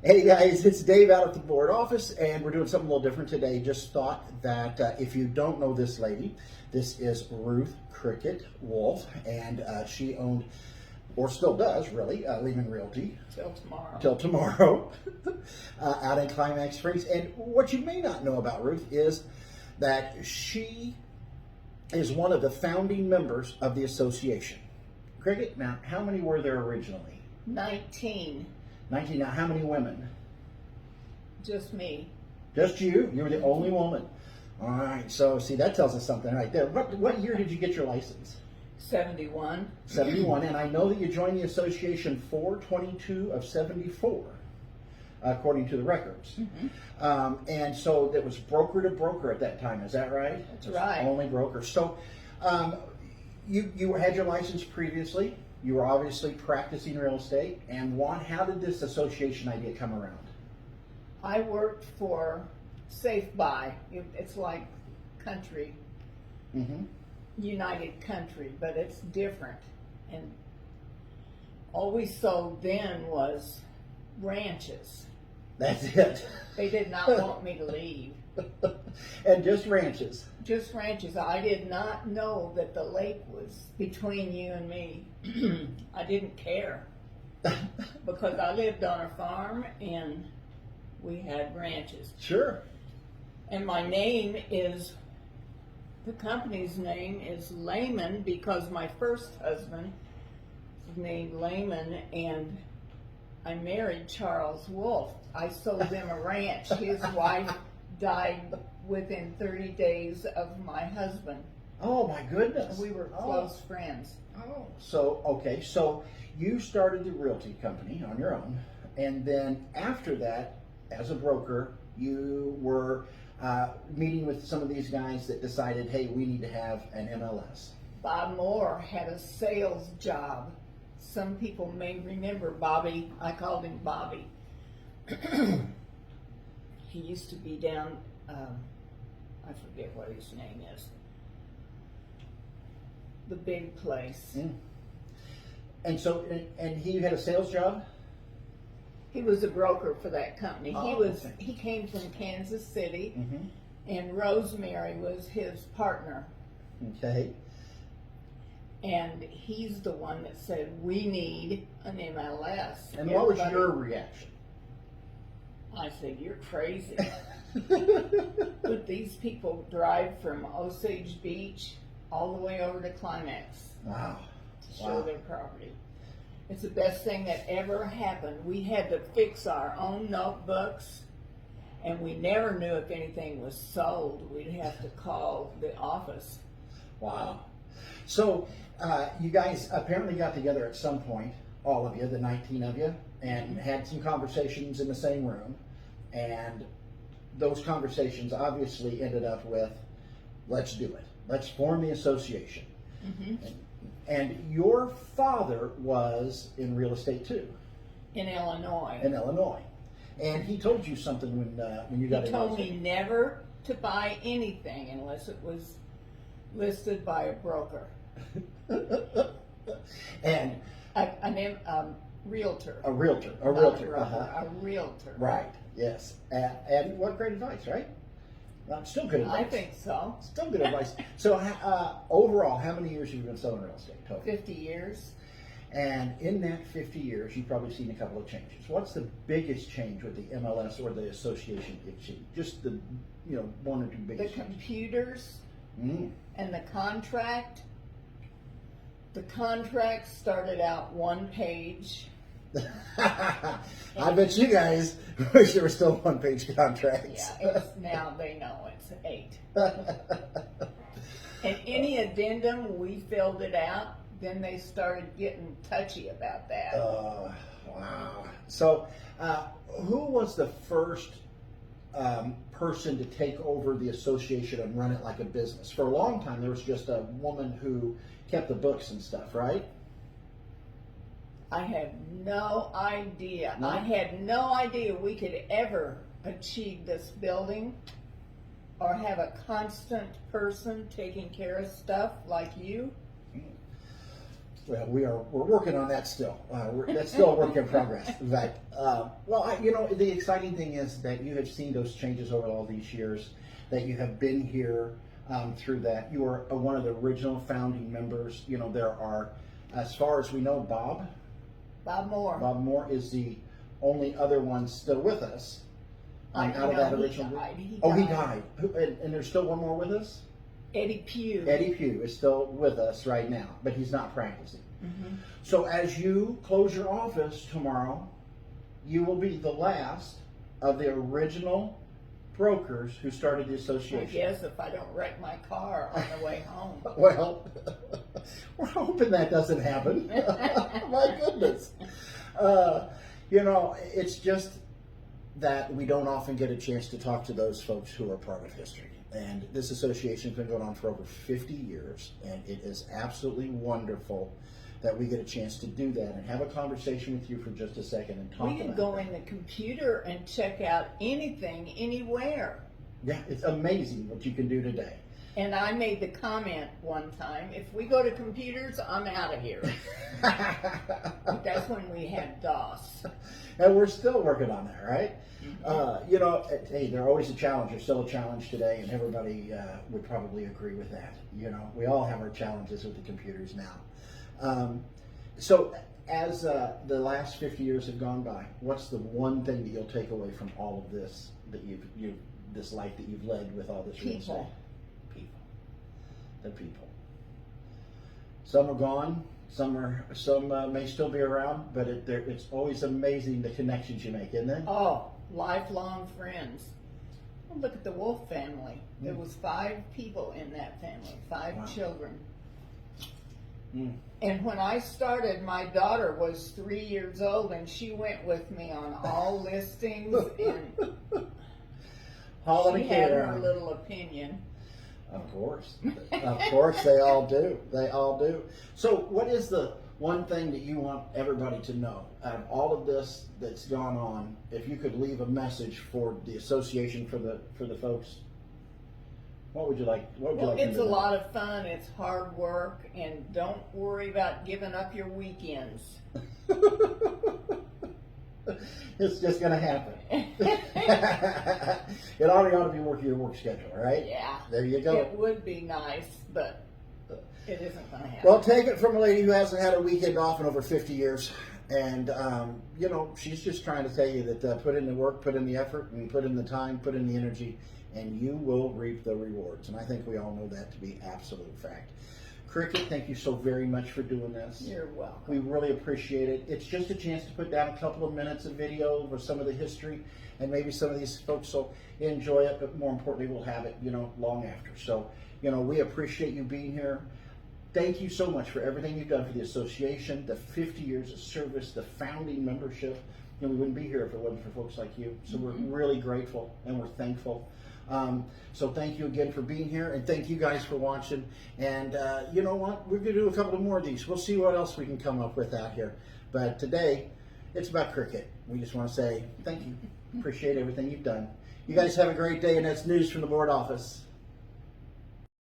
Hey guys, it's Dave out at the board office, and we're doing something a little different today. Just thought that if you don't know this lady, this is Ruth Crickett Wolf, and she owned, or still does really, Lehman Realty. Till tomorrow, out in Climax Springs. And what you may not know about Ruth is that she is one of the founding members of the association. Crickett, now how many were there originally? 19. 19. Now, how many women? Just me. Just you? You were the only woman. All right. So, see, that tells us something right there. What year did you get your license? 71. 71. And I know that you joined the association 4/22 of 74, according to the records. Mm-hmm. And so it was broker to broker at that time. Is that right? That's right. Only broker. So, you had your license previously. You were obviously practicing real estate. And how did this association idea come around? I worked for Safe Buy. It's like country, United Country, but it's different. And all we sold then was ranches. That's it. They did not want me to leave. And just ranches. Just ranches. I did not know that the lake was between you and me. I didn't care because I lived on a farm and we had ranches. Sure. And my name is, the company's name is Lehman because my first husband was named Lehman and I married Charles Wolf. I sold them a ranch. His wife died within 30 days of my husband. Oh my goodness. We were close friends. Oh, so okay, so you started the realty company on your own, and then after that, as a broker, you were meeting with some of these guys that decided, hey, we need to have an MLS. Bob Moore had a sales job. Some people may remember Bobby. I called him Bobby. He used to be down, I forget what his name is. The big place. And so, and he had a sales job? He was a broker for that company. Oh, He came from Kansas City, and Rosemary was his partner. Okay. And he's the one that said, we need an MLS. And what was your reaction? I said, you're crazy. But these people drive from Osage Beach all the way over to Climax to show their property. It's the best thing that ever happened. We had to fix our own notebooks, and we never knew if anything was sold. We'd have to call the office. Wow. So you guys apparently got together at some point, all of you, the 19 of you, and had some conversations in the same room. And those conversations obviously ended up with, let's do it. Let's form the association. And your father was in real estate too. In Illinois. In Illinois. And he told you something when you got in. He told me never to buy anything unless it was listed by a broker. And a realtor. A realtor. A realtor. Right. Yes. And what great advice, right? Still good advice. I think so. Still good advice. So overall, how many years have you been selling real estate total? 50 years. And in that 50 years, you've probably seen a couple of changes. What's the biggest change with the MLS or the association you've seen? Just the, one or two biggest The changes. computers and the contract. The contract started out one page. I bet you guys wish there were still one-page contracts. Yeah, now they know it's 8. And any addendum, we filled it out. Then they started getting touchy about that. Wow. So, who was the first person to take over the association and run it like a business? For a long time, there was just a woman who kept the books and stuff, right? I had no idea. No? I had no idea we could ever achieve this building or have a constant person taking care of stuff like you. Well, we're working on that still. That's still a work in progress. But the exciting thing is that you have seen those changes over all these years. That you have been here through that. You are one of the original founding members. You know, there are, as far as we know, Bob Moore. Bob Moore is the only other one still with us. Out of that original group. He died. And there's still one more with us? Eddie Pugh. Eddie Pugh is still with us right now, but he's not practicing. Mm-hmm. So as you close your office tomorrow, you will be the last of the original brokers who started the association. I guess if I don't wreck my car on the way home. Well, we're hoping that doesn't happen. My goodness. It's just that we don't often get a chance to talk to those folks who are part of history. And this association has been going on for over 50 years, and it is absolutely wonderful that we get a chance to do that and have a conversation with you for just a second and talk about We can go in the computer and check out anything, anywhere. Yeah, it's amazing what you can do today. And I made the comment one time, if we go to computers, I'm out of here. That's when we had DOS. And we're still working on that, right? Hey, they're always a challenge. There's still a challenge today, and everybody would probably agree with that. We all have our challenges with the computers now. So as the last 50 years have gone by, what's the one thing that you'll take away from all of this, that this life that you've led with all this real estate? The people. Some are gone. Some may still be around, but it's always amazing the connections you make, isn't it? Oh, lifelong friends. Well, look at the Wolf family. There was 5 people in that family, 5 children. And when I started, my daughter was 3 years old, and she went with me on all listings, and she had her little opinion. Of course, they all do. They all do. So, what is the one thing that you want everybody to know out of all of this that's gone on? If you could leave a message for the association, for the folks, what would you like? It's a lot of fun. It's hard work, and don't worry about giving up your weekends. It's just going to happen. It already ought to be working your work schedule, right? Yeah. There you go. It would be nice, but it isn't going to happen. Well, take it from a lady who hasn't had a weekend off in over 50 years. And, she's just trying to tell you that put in the work, put in the effort, and put in the time, put in the energy, and you will reap the rewards. And I think we all know that to be absolute fact. Crickett, thank you so very much for doing this. You're welcome. We really appreciate it. It's just a chance to put down a couple of minutes of video of some of the history, and maybe some of these folks will enjoy it, but more importantly, we'll have it, long after. So, we appreciate you being here. Thank you so much for everything you've done for the association, the 50 years of service, the founding membership. We wouldn't be here if it wasn't for folks like you. So we're really grateful, and we're thankful. So thank you again for being here, and thank you guys for watching. And you know what? We're going to do a couple of more of these. We'll see what else we can come up with out here. But today, it's about Crickett. We just want to say thank you. Appreciate everything you've done. You guys have a great day, and that's news from the board office.